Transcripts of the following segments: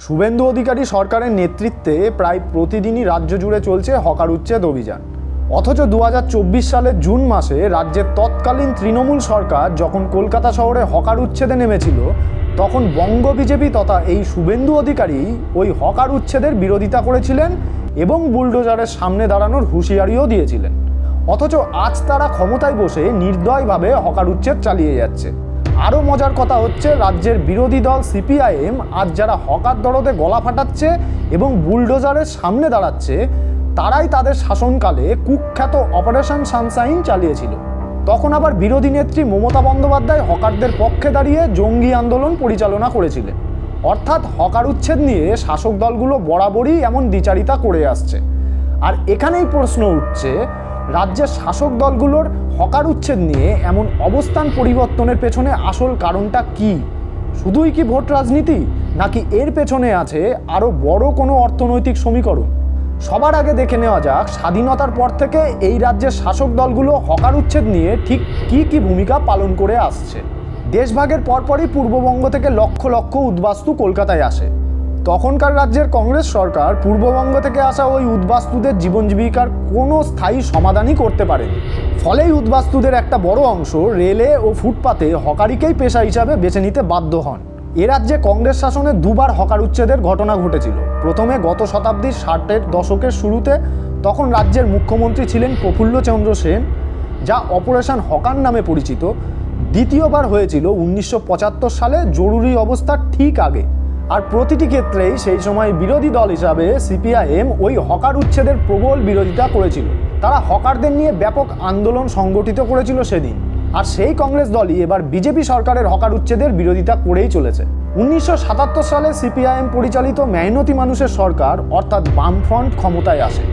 শুভেন্দু অধিকারী সরকারের নেতৃত্বে প্রায় প্রতিদিনই রাজ্য জুড়ে চলছে হকার উচ্ছেদ অভিযান। অথচ 2024 সালের জুন মাসে রাজ্যের তৎকালীন তৃণমূল সরকার যখন কলকাতা শহরে হকার উচ্ছেদে নেমেছিল, তখন বঙ্গ বিজেপি তথা এই শুভেন্দু অধিকারী ওই হকার উচ্ছেদের বিরোধিতা করেছিলেন এবং বুলডোজারের সামনে দাঁড়ানোর হুঁশিয়ারিও দিয়েছিলেন। অথচ আজ তারা ক্ষমতায় বসে নির্দয়ভাবে হকার উচ্ছেদ চালিয়ে যাচ্ছে। আরও মজার কথা হচ্ছে, রাজ্যের বিরোধী দল সিপিআইএম আজ যারা হকার দরদে গলা ফাটাচ্ছে এবং বুলডোজারের সামনে দাঁড়াচ্ছে, তারাই তাদের শাসনকালে কুখ্যাত অপারেশন সানশাইন চালিয়েছিল। তখন আবার বিরোধী নেত্রী মমতা বন্দ্যোপাধ্যায় হকারদের পক্ষে দাঁড়িয়ে জঙ্গি আন্দোলন পরিচালনা করেছিলেন। অর্থাৎ হকার উচ্ছেদ নিয়ে শাসক দলগুলো বরাবরই এমন দ্বিচারিতা করে আসছে। আর এখানেই প্রশ্ন উঠছে, রাজ্যের শাসক দলগুলোর হকার উচ্ছেদ নিয়ে এমন অবস্থান পরিবর্তনের পেছনে আসল কারণটা কি? শুধুই কি ভোট রাজনীতি, নাকি এর পেছনে আছে আরও বড় কোনো অর্থনৈতিক সমীকরণ? সবার আগে দেখে নেওয়া যাক, স্বাধীনতার পর থেকে এই রাজ্যের শাসক দলগুলো হকার উচ্ছেদ নিয়ে ঠিক কি ভূমিকা পালন করে আসছে। দেশভাগের পরপরই পূর্ববঙ্গ থেকে লক্ষ লক্ষ উদ্বাস্তু কলকাতায় আসে। তখনকার রাজ্যের কংগ্রেস সরকার পূর্ববঙ্গ থেকে আসা ওই উদ্বাস্তুদের জীবন জীবিকার কোনো স্থায়ী সমাধানই করতে পারেনি। ফলেই উদ্বাস্তুদের একটা বড় অংশ রেলে ও ফুটপাতে হকারিকেই পেশা হিসাবে বেছে নিতে বাধ্য হন। এ রাজ্যে কংগ্রেস শাসনে দুবার হকার উচ্ছেদের ঘটনা ঘটেছিল। প্রথমে গত শতাব্দীর 60-এর দশকের শুরুতে, তখন রাজ্যের মুখ্যমন্ত্রী ছিলেন প্রফুল্লচন্দ্র সেন, যা অপারেশন হকার নামে পরিচিত। দ্বিতীয়বার হয়েছিল 1975 সালে জরুরি অবস্থার ঠিক আগে। আর প্রতিটি ক্ষেত্রেই সেই সময় বিরোধী দল হিসাবে সিপিআইএম ওই হকার উচ্ছেদের প্রবল বিরোধিতা করেছিল। তারা হকারদের নিয়ে ব্যাপক আন্দোলন সংগঠিত করেছিল সেদিন। আর সেই কংগ্রেস দলই এবার বিজেপি সরকারের হকার উচ্ছেদের বিরোধিতা করেই চলেছে। 1977 সালে সিপিআইএম পরিচালিত মেহনতি মানুষের সরকার অর্থাৎ বামফ্রন্ট ক্ষমতায় আসে।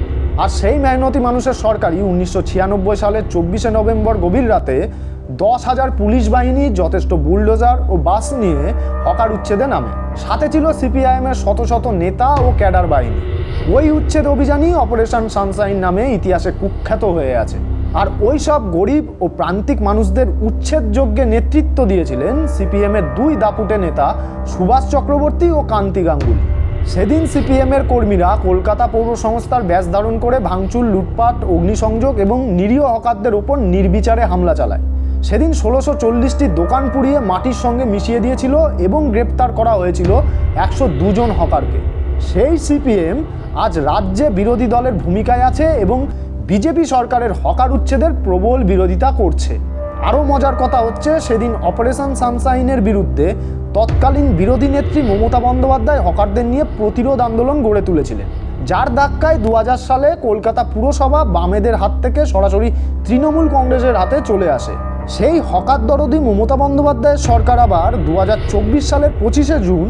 আর সেই মেহনতি মানুষের সরকারই 1996 সালের 24শে নভেম্বর গভীর রাতে 10,000 পুলিশ বাহিনী, যথেষ্ট বুলডোজার ও বাস নিয়ে হকার উচ্ছেদে নামে। সাথে ছিল সিপিআইএমের শত শত নেতা ও ক্যাডার বাহিনী। ওই উচ্ছেদ অভিযানই অপারেশন সানশাইন নামে ইতিহাসে কুখ্যাত হয়ে আছে। আর ওই সব গরিব ও প্রান্তিক মানুষদের উচ্ছেদ যজ্ঞে নেতৃত্ব দিয়েছিলেন সিপিএমের দুই দাপুটে নেতা সুভাষ চক্রবর্তী ও কান্তি গাঙ্গুলি। সেদিন সিপিএমের কর্মীরা কলকাতা পৌর সংস্থার ব্যাজ ধারণ করে ভাঙচুর, লুটপাট, অগ্নিসংযোগ এবং নিরীহ হকারদের ওপর নির্বিচারে হামলা চালায়। সেদিন 1640টি দোকান পুড়িয়ে মাটির সঙ্গে মিশিয়ে দিয়েছিল এবং গ্রেপ্তার করা হয়েছিল 102 জন হকারকে। সেই সিপিএম আজ রাজ্যে বিরোধী দলের ভূমিকায় আছে এবং বিজেপি সরকারের হকার উচ্ছেদের প্রবল বিরোধিতা করছে। আরও মজার কথা হচ্ছে, সেদিন অপারেশন সানশাইনের বিরুদ্ধে তৎকালীন বিরোধী নেত্রী মমতা বন্দ্যোপাধ্যায় হকারদের নিয়ে প্রতিরোধ আন্দোলন গড়ে তুলেছিলেন, যার ধাক্কায় 2000 সালে কলকাতা পুরসভা বামেদের হাত থেকে সরাসরি তৃণমূল কংগ্রেসের হাতে চলে আসে। সেই হকার দরদি মমতা বন্দ্যোপাধ্যায়ের সরকার আবার 2024 সালের 25শে জুন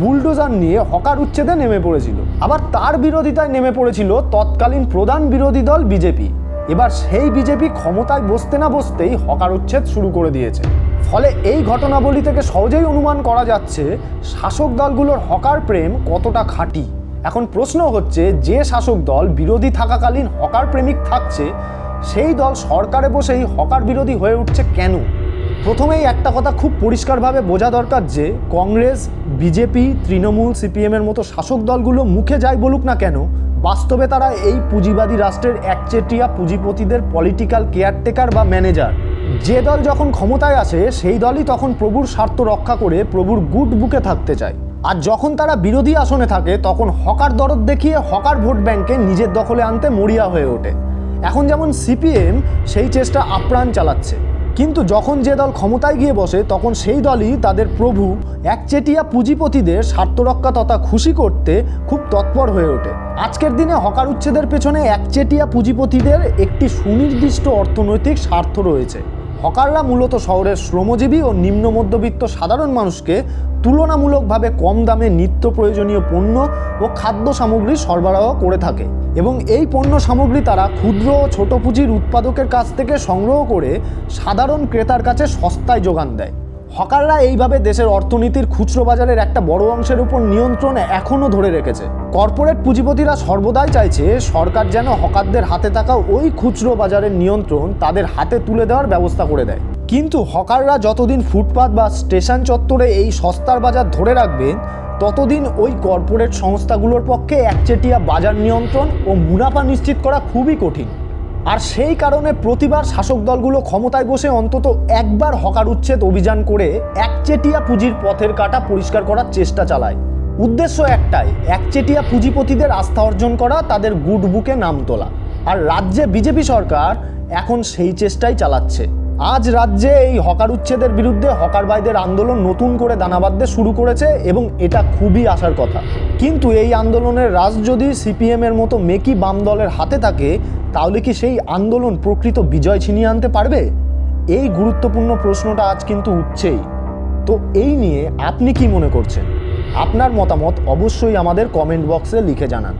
বুলডোজার নিয়ে হকার উচ্ছেদে নেমে পড়েছিল। আবার তার বিরোধিতায় নেমে পড়েছিল তৎকালীন প্রধান বিরোধী দল বিজেপি। এবার সেই বিজেপি ক্ষমতায় বসতে না বসতেই হকার উচ্ছেদ শুরু করে দিয়েছে। ফলে এই ঘটনাবলী থেকে সহজেই অনুমান করা যাচ্ছে শাসক দলগুলোর হকার প্রেম কতটা খাঁটি। এখন প্রশ্ন হচ্ছে, যে শাসক দল বিরোধী থাকাকালীন হকার প্রেমিক থাকছে, সেই দল সরকারে বসেই হকার বিরোধী হয়ে উঠছে কেন? প্রথমেই একটা কথা খুব পরিষ্কারভাবে বোঝা দরকার যে কংগ্রেস, বিজেপি, তৃণমূল, সিপিএমের মতো শাসক দলগুলো মুখে যাই বলুক না কেন, বাস্তবে তারা এই পুঁজিবাদী রাষ্ট্রের একচেটিয়া পুঁজিপতিদের পলিটিক্যাল কেয়ারটেকার বা ম্যানেজার। যে দল যখন ক্ষমতায় আসে, সেই দলই তখন প্রভুর স্বার্থ রক্ষা করে প্রভুর গুড বুকে থাকতে চায়। আর যখন তারা বিরোধী আসনে থাকে, তখন হকার দরদ দেখিয়ে হকার ভোট ব্যাংকে নিজের দখলে আনতে মরিয়া হয়ে ওঠে। এখন যেমন সিপিএম সেই চেষ্টা আপ্রাণ চালাচ্ছে, কিন্তু যখন যে দল ক্ষমতায় গিয়ে বসে, তখন সেই দলই তাদের প্রভু একচেটিয়া পুঁজিপতিদের স্বার্থরক্ষা তথা খুশি করতে খুব তৎপর হয়ে ওঠে। আজকের দিনে হকার উচ্ছেদের পেছনে একচেটিয়া পুঁজিপতিদের একটি সুনির্দিষ্ট অর্থনৈতিক স্বার্থ রয়েছে। হকাররা মূলত শহরের শ্রমজীবী ও নিম্ন মধ্যবিত্ত সাধারণ মানুষকে তুলনামূলকভাবে কম দামে নিত্য প্রয়োজনীয় পণ্য ও খাদ্য সামগ্রী সরবরাহ করে থাকে এবং এই পণ্য সামগ্রী তারা ক্ষুদ্র ও ছোট পুঁজির উৎপাদকের কাছ থেকে সংগ্রহ করে সাধারণ ক্রেতার কাছে সস্তায় যোগান দেয়। হকাররা এইভাবে দেশের অর্থনীতির খুচরো বাজারের একটা বড় অংশের উপর নিয়ন্ত্রণ এখনও ধরে রেখেছে। কর্পোরেট পুঁজিপতিরা সর্বদাই চাইছে সরকার যেন হকারদের হাতে থাকা ওই খুচরো বাজারের নিয়ন্ত্রণ তাদের হাতে তুলে দেওয়ার ব্যবস্থা করে দেয়। কিন্তু হকাররা যতদিন ফুটপাত বা স্টেশন চত্বরে এই সস্তার বাজার ধরে রাখবেন, ততদিন ওই কর্পোরেট সংস্থাগুলোর পক্ষে একচেটিয়া বাজার নিয়ন্ত্রণ ও মুনাফা নিশ্চিত করা খুবই কঠিন। আর সেই কারণে প্রতিবার শাসক দলগুলো ক্ষমতায় বসে অন্তত একবার হকার উচ্ছেদ অভিযান করে একচেটিয়া পুঁজির পথের কাঁটা পরিষ্কার করার চেষ্টা চালায়। উদ্দেশ্য একটাই, একচেটিয়া পুঁজিপতিদের আস্থা অর্জন করা, তাদের গুড বুকে নাম তোলা। আর রাজ্যে বিজেপি সরকার এখন সেই চেষ্টাই চালাচ্ছে। আজ রাজ্যে এই হকার উচ্ছেদের বিরুদ্ধে হকার ভাইদের আন্দোলন নতুন করে দানা বাঁধতে শুরু করেছে এবং এটা খুবই আশার কথা। কিন্তু এই আন্দোলনের রাজ যদি সিপিএমের মতো মেকি বাম দলের হাতে থাকে, তাহলে কি সেই আন্দোলন প্রকৃত বিজয় ছিনিয়ে আনতে পারবে? এই গুরুত্বপূর্ণ প্রশ্নটা আজ কিন্তু উঠছেই। তো এই নিয়ে আপনি কি মনে করছেন? আপনার মতামত অবশ্যই আমাদের কমেন্ট বক্সে লিখে জানান।